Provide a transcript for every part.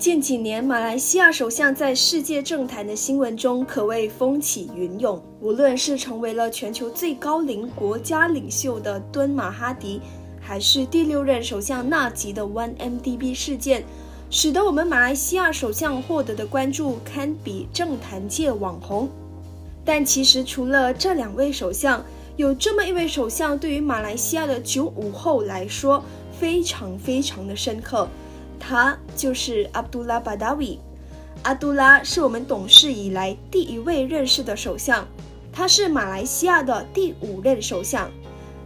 近几年，马来西亚首相在世界政坛的新闻中可谓风起云涌。无论是成为了全球最高龄国家领袖的敦马哈迪，还是第6任首相纳吉的 1MDB 事件，使得我们马来西亚首相获得的关注堪比政坛界网红。但其实除了这2位首相，有这么一位首相对于马来西亚的95后来说非常的深刻，他就是阿卜杜拉·巴达维。阿杜拉是我们懂事以来第1位认识的首相，他是马来西亚的第5任首相。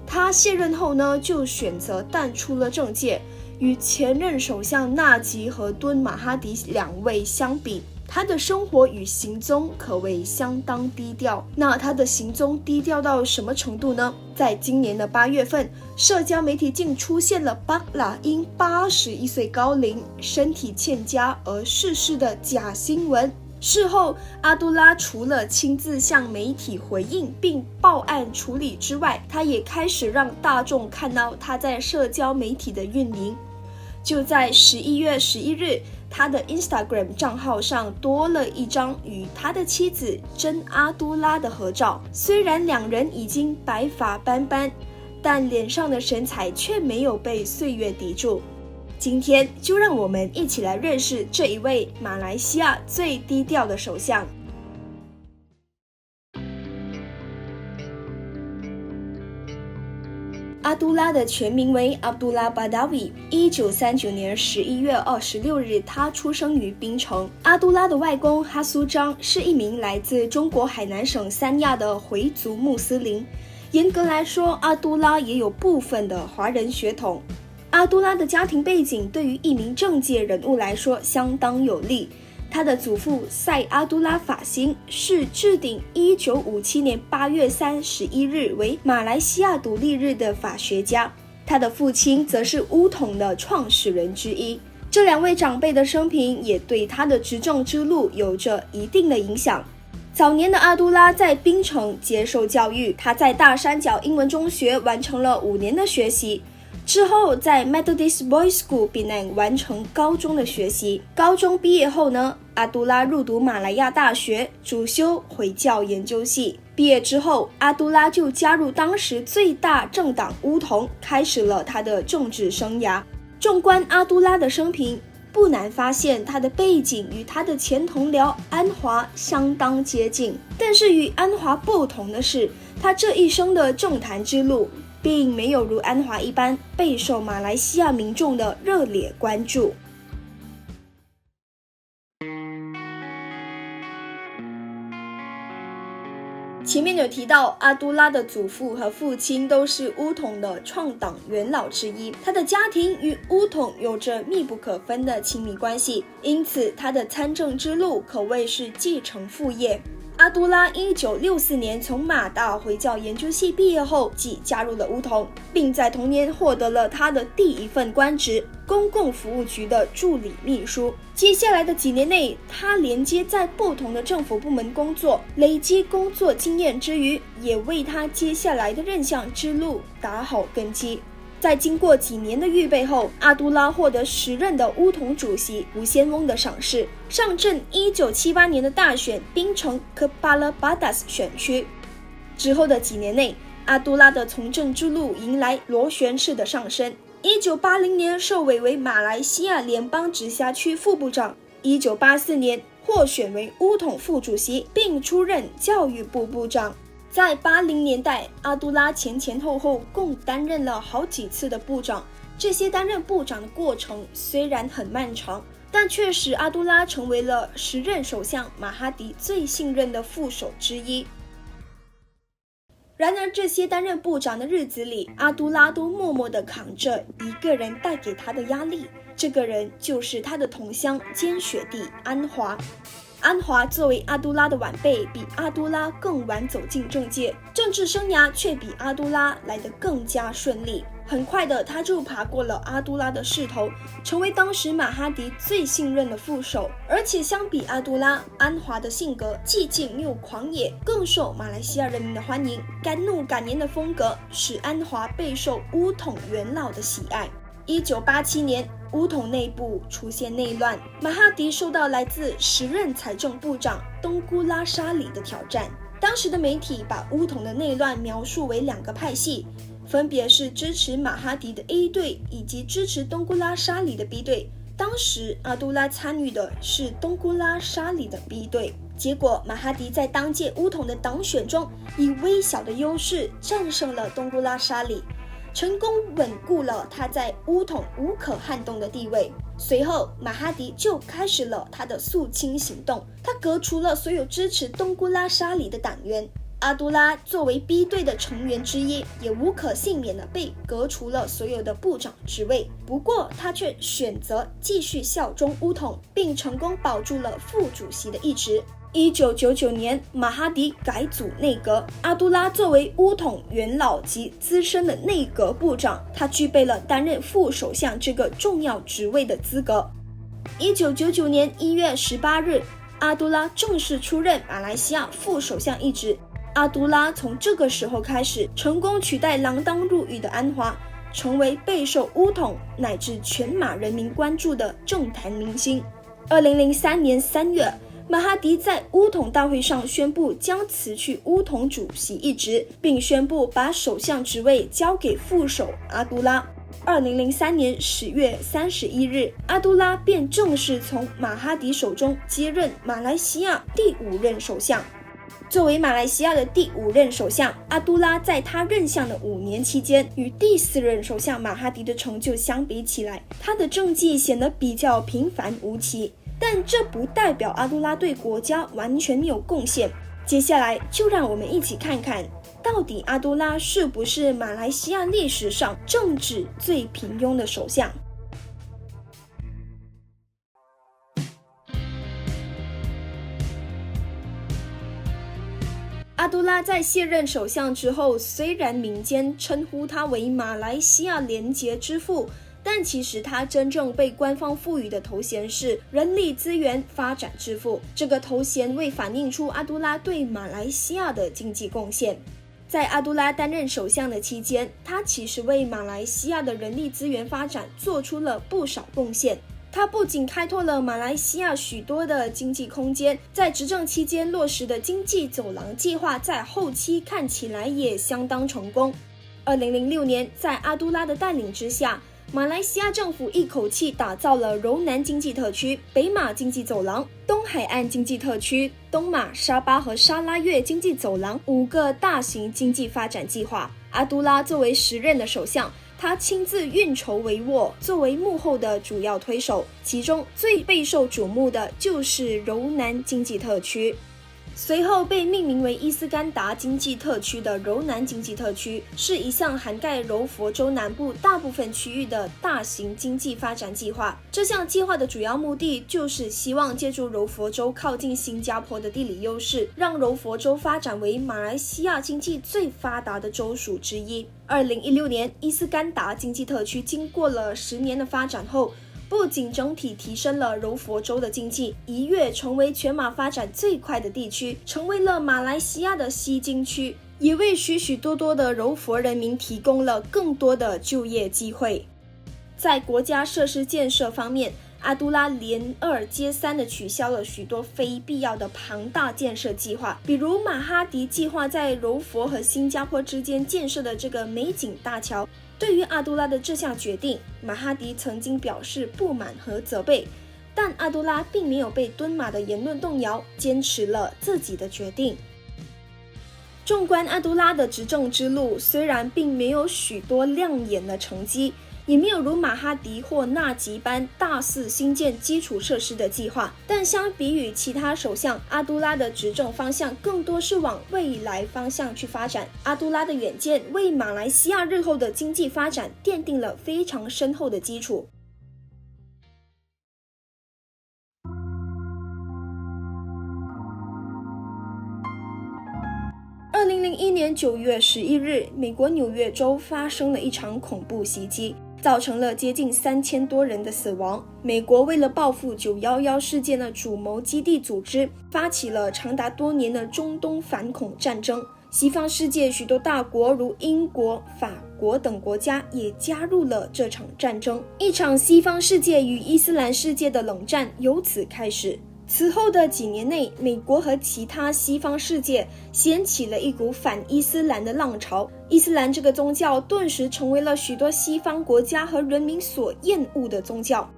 他卸任后呢，就选择淡出了政界。与前任首相纳吉和敦马哈迪2位相比，他的生活与行踪可谓相当低调。那他的行踪低调到什么程度呢？在今年的8月份，社交媒体竟出现了巴拉因81岁高龄、身体欠佳而逝世的假新闻。事后，阿杜拉除了亲自向媒体回应并报案处理之外，他也开始让大众看到他在社交媒体的运营。就在11月11日，他的 Instagram 账号上多了一张与他的妻子真阿都拉的合照。虽然2人已经白发斑斑，但脸上的神采却没有被岁月抵住。今天就让我们一起来认识这一位马来西亚最低调的首相。阿都拉的全名为阿卜杜拉·巴达维。1939年11月26日，他出生于槟城。阿都拉的外公哈苏张是一名来自中国海南省三亚的回族穆斯林。严格来说，阿都拉也有部分的华人血统。阿都拉的家庭背景对于一名政界人物来说相当有利。他的祖父塞阿都拉法辛是制定1957年8月31日为马来西亚独立日的法学家，他的父亲则是巫统的创始人之一。这2位长辈的生平也对他的执政之路有着一定的影响。早年的阿都拉在槟城接受教育，他在大山脚英文中学完成了5年的学习，之后在 Methodist Boys School Penang 完成高中的学习。高中毕业后呢，阿都拉入读马来亚大学，主修回教研究系。毕业之后，阿都拉就加入当时最大政党巫统，开始了他的政治生涯。纵观阿都拉的生平，不难发现他的背景与他的前同僚安华相当接近。但是与安华不同的是，他这一生的政坛之路并没有如安华一般备受马来西亚民众的热烈关注。前面有提到，阿都拉的祖父和父亲都是巫统的创党元老之一，他的家庭与巫统有着密不可分的亲密关系，因此他的参政之路可谓是继承父业。阿都拉1964年从马大回教研究系毕业后，即加入了巫统，并在同年获得了他的第1份官职——公共服务局的助理秘书。接下来的几年内，他连接在不同的政府部门工作，累积工作经验之余，也为他接下来的任相之路打好根基。在经过几年的预备后，阿都拉获得时任的巫统主席吴先翁的赏识，上阵1978年的大选槟城科巴勒巴达斯选区。之后的几年内，阿都拉的从政之路迎来螺旋式的上升。1980年受委为马来西亚联邦直辖区副部长，1984年获选为巫统副主席，并出任教育部部长。在80年代，阿都拉前后共担任了好几次的部长。这些担任部长的过程虽然很漫长，但却使阿都拉成为了时任首相马哈迪最信任的副手之一。然而，这些担任部长的日子里，阿都拉都默默地扛着一个人带给他的压力，这个人就是他的同乡兼学弟安华。安华作为阿都拉的晚辈，比阿都拉更晚走进政界，政治生涯却比阿都拉来得更加顺利。很快的，他就爬过了阿都拉的势头，成为当时马哈迪最信任的副手。而且相比阿都拉，安华的性格寂静又狂野，更受马来西亚人民的欢迎。敢怒敢言的风格使安华备受巫统元老的喜爱。1987年，乌统内部出现内乱，马哈迪受到来自时任财政部长东姑拉沙里的挑战。当时的媒体把乌统的内乱描述为2个派系，分别是支持马哈迪的 A 队以及支持东姑拉沙里的 B 队。当时阿杜拉参与的是东姑拉沙里的 B 队，结果马哈迪在当届乌统的党选中以微小的优势战胜了东姑拉沙里，成功稳固了他在乌统无可撼动的地位。随后马哈迪就开始了他的肃清行动，他革除了所有支持东姑拉沙里的党员。阿杜拉作为 B 队的成员之一，也无可幸免地被革除了所有的部长职位。不过他却选择继续效忠乌统，并成功保住了副主席的一职。1999年，马哈迪改组内阁，阿杜拉作为乌统元老及资深的内阁部长，他具备了担任副首相这个重要职位的资格。1999年1月18日，阿杜拉正式出任马来西亚副首相一职。阿杜拉从这个时候开始，成功取代锒铛入狱的安华，成为备受乌统乃至全马人民关注的政坛明星。2003年3月，马哈迪在乌统大会上宣布将辞去乌统主席一职，并宣布把首相职位交给副手阿杜拉。2003年10月31日，阿杜拉便正式从马哈迪手中接任马来西亚第5任首相。作为马来西亚的第5任首相，阿杜拉在他任相的5年期间，与第4任首相马哈迪的成就相比起来，他的政绩显得比较平凡无奇。但这不代表阿杜拉对国家完全没有贡献。接下来就让我们一起看看，到底阿杜拉是不是马来西亚历史上政治最平庸的首相。阿杜拉在卸任首相之后，虽然民间称呼他为马来西亚廉洁之父，但其实他真正被官方赋予的头衔是人力资源发展之父。这个头衔未反映出阿杜拉对马来西亚的经济贡献。在阿杜拉担任首相的期间，他其实为马来西亚的人力资源发展做出了不少贡献。他不仅开拓了马来西亚许多的经济空间，在执政期间落实的经济走廊计划在后期看起来也相当成功。2006年，在阿杜拉的带领之下，马来西亚政府一口气打造了柔南经济特区、北马经济走廊、东海岸经济特区、东马、沙巴和沙拉越经济走廊5个大型经济发展计划。阿杜拉作为时任的首相，他亲自运筹帷幄，作为幕后的主要推手，其中最备受瞩目的就是柔南经济特区。随后被命名为伊斯干达经济特区的柔南经济特区，是一项涵盖柔佛州南部大部分区域的大型经济发展计划。这项计划的主要目的就是希望借助柔佛州靠近新加坡的地理优势，让柔佛州发展为马来西亚经济最发达的州属之一。2016年，伊斯干达经济特区经过了10年的发展后，不仅整体提升了柔佛州的经济，一跃成为全马发展最快的地区，成为了马来西亚的西经区，也为许许多多的柔佛人民提供了更多的就业机会。在国家设施建设方面，阿杜拉连2接3地取消了许多非必要的庞大建设计划，比如马哈迪计划在柔佛和新加坡之间建设的这个美景大桥。对于阿杜拉的这项决定，马哈迪曾经表示不满和责备，但阿杜拉并没有被敦马的言论动摇，坚持了自己的决定。纵观阿杜拉的执政之路，虽然并没有许多亮眼的成绩，也没有如马哈迪或纳吉般大肆兴建基础设施的计划，但相比于其他首相，阿杜拉的执政方向更多是往未来方向去发展。阿杜拉的远见为马来西亚日后的经济发展奠定了非常深厚的基础。2001年9月11日，美国纽约州发生了一场恐怖袭击，造成了接近3000多人的死亡。美国为了报复911事件的主谋基地组织，发起了长达多年的中东反恐战争。西方世界许多大国如英国、法国等国家也加入了这场战争，一场西方世界与伊斯兰世界的冷战由此开始。此后的几年内，美国和其他西方世界掀起了一股反伊斯兰的浪潮，伊斯兰这个宗教顿时成为了许多西方国家和人民所厌恶的宗教。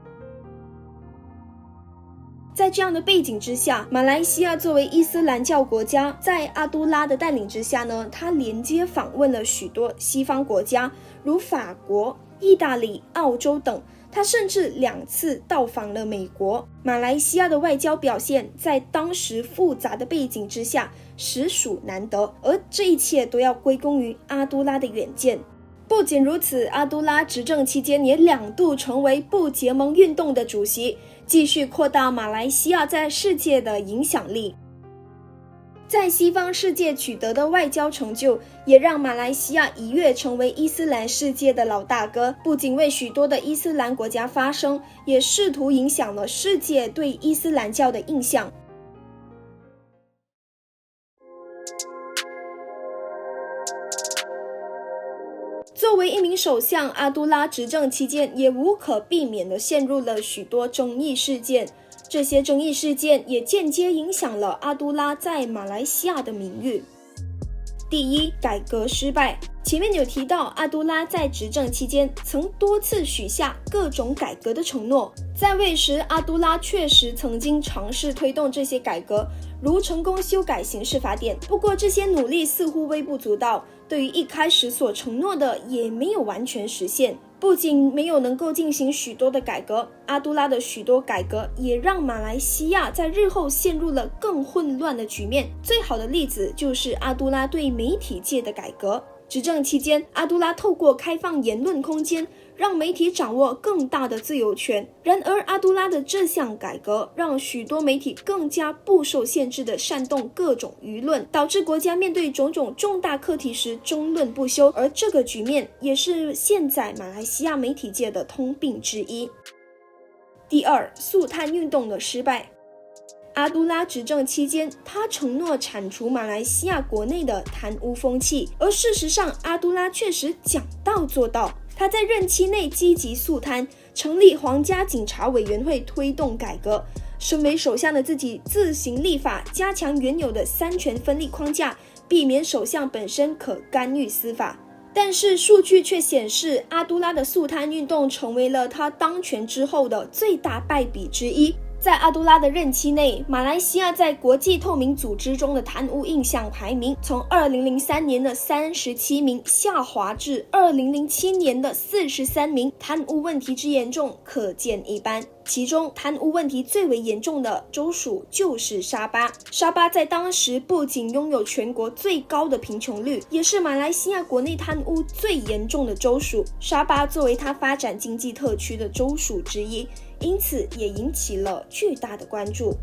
在这样的背景之下，马来西亚作为伊斯兰教国家，在阿都拉的带领之下呢，他连接访问了许多西方国家，如法国、意大利、澳洲等。他甚至2次到访了美国。马来西亚的外交表现在当时复杂的背景之下实属难得，而这一切都要归功于阿都拉的远见。不仅如此，阿都拉执政期间也2度成为不结盟运动的主席，继续扩大马来西亚在世界的影响力。在西方世界取得的外交成就，也让马来西亚一跃成为伊斯兰世界的老大哥，不仅为许多的伊斯兰国家发声，也试图影响了世界对伊斯兰教的印象。作为一名首相，阿都拉执政期间也无可避免地陷入了许多争议事件，这些争议事件也间接影响了阿都拉在马来西亚的名誉。第一，改革失败。前面有提到，阿都拉在执政期间曾多次许下各种改革的承诺，在位时阿都拉确实曾经尝试推动这些改革，如成功修改刑事法典，不过这些努力似乎微不足道，对于一开始所承诺的也没有完全实现。不仅没有能够进行许多的改革，阿都拉的许多改革也让马来西亚在日后陷入了更混乱的局面。最好的例子就是阿都拉对媒体界的改革。执政期间，阿都拉透过开放言论空间，让媒体掌握更大的自由权。然而，阿都拉的这项改革让许多媒体更加不受限制地煽动各种舆论，导致国家面对种种重大课题时争论不休，而这个局面也是现在马来西亚媒体界的通病之一。第二，肃贪运动的失败。阿都拉执政期间，他承诺铲除马来西亚国内的贪污风气，而事实上，阿都拉确实讲到做到。他在任期内积极肃贪，成立皇家警察委员会推动改革。身为首相的自己自行立法，加强原有的3权分立框架，避免首相本身可干预司法。但是数据却显示，阿都拉的肃贪运动成为了他当权之后的最大败笔之一。在阿都拉的任期内，马来西亚在国际透明组织中的贪污印象排名从2003年的37名下滑至2007年的43名，贪污问题之严重可见一斑。其中贪污问题最为严重的州属就是沙巴。沙巴在当时不仅拥有全国最高的贫穷率，也是马来西亚国内贪污最严重的州属。沙巴作为它发展经济特区的州属之一，因此也引起了巨大的关注。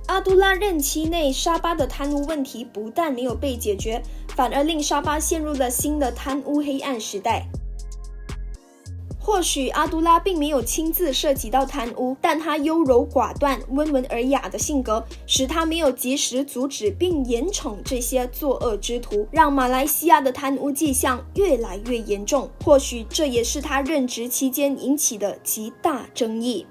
阿都拉任期内，沙巴的贪污问题不但没有被解决，反而令沙巴陷入了新的贪污黑暗时代。或许阿都拉并没有亲自涉及到贪污，但他优柔寡断、温文尔雅的性格，使他没有及时阻止并严惩这些作恶之徒，让马来西亚的贪污迹象越来越严重。或许这也是他任职期间引起的极大争议。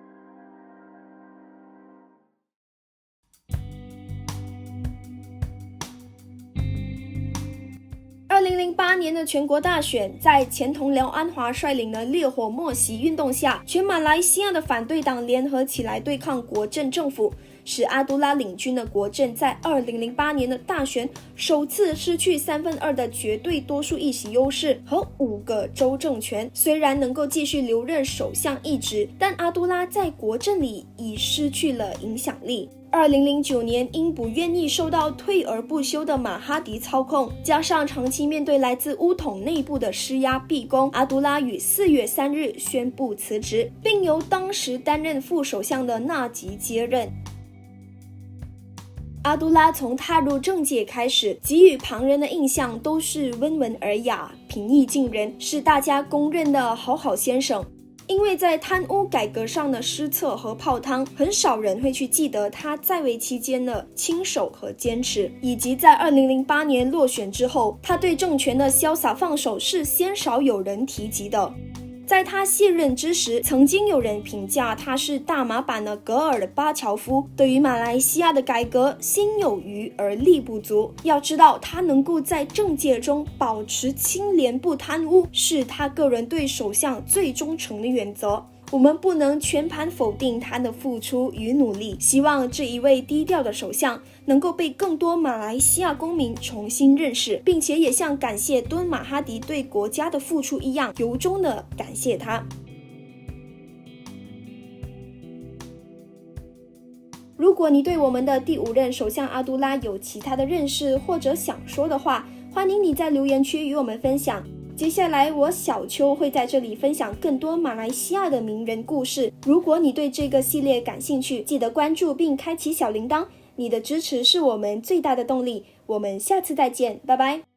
2008年的全国大选，在前同僚安华率领的烈火默袭运动下，全马来西亚的反对党联合起来对抗国阵政府，使阿都拉领军的国阵在2008年的大选首次失去2/3的绝对多数议席优势和5个州政权。虽然能够继续留任首相一职，但阿都拉在国阵里已失去了影响力。2009年，因不愿意受到退而不休的马哈迪操控，加上长期面对来自巫统内部的施压逼宫，阿都拉于4月3日宣布辞职，并由当时担任副首相的纳吉接任。阿都拉从踏入政界开始，给予旁人的印象都是温文尔雅、平易近人，是大家公认的好先生。因为在贪污改革上的失策和泡汤，很少人会去记得他在位期间的亲手和坚持，以及在2008年落选之后，他对政权的潇洒放手是鲜少有人提及的。在他卸任之时，曾经有人评价他是大马版的戈尔巴乔夫，对于马来西亚的改革心有余而力不足。要知道，他能够在政界中保持清廉不贪污，是他个人对首相最忠诚的原则。我们不能全盘否定他的付出与努力，希望这一位低调的首相能够被更多马来西亚公民重新认识，并且也像感谢敦马哈迪对国家的付出一样，由衷的感谢他。如果你对我们的第5任首相阿杜拉有其他的认识或者想说的话，欢迎你在留言区与我们分享。接下来我小邱会在这里分享更多马来西亚的名人故事。如果你对这个系列感兴趣，记得关注并开启小铃铛，你的支持是我们最大的动力。我们下次再见，拜拜。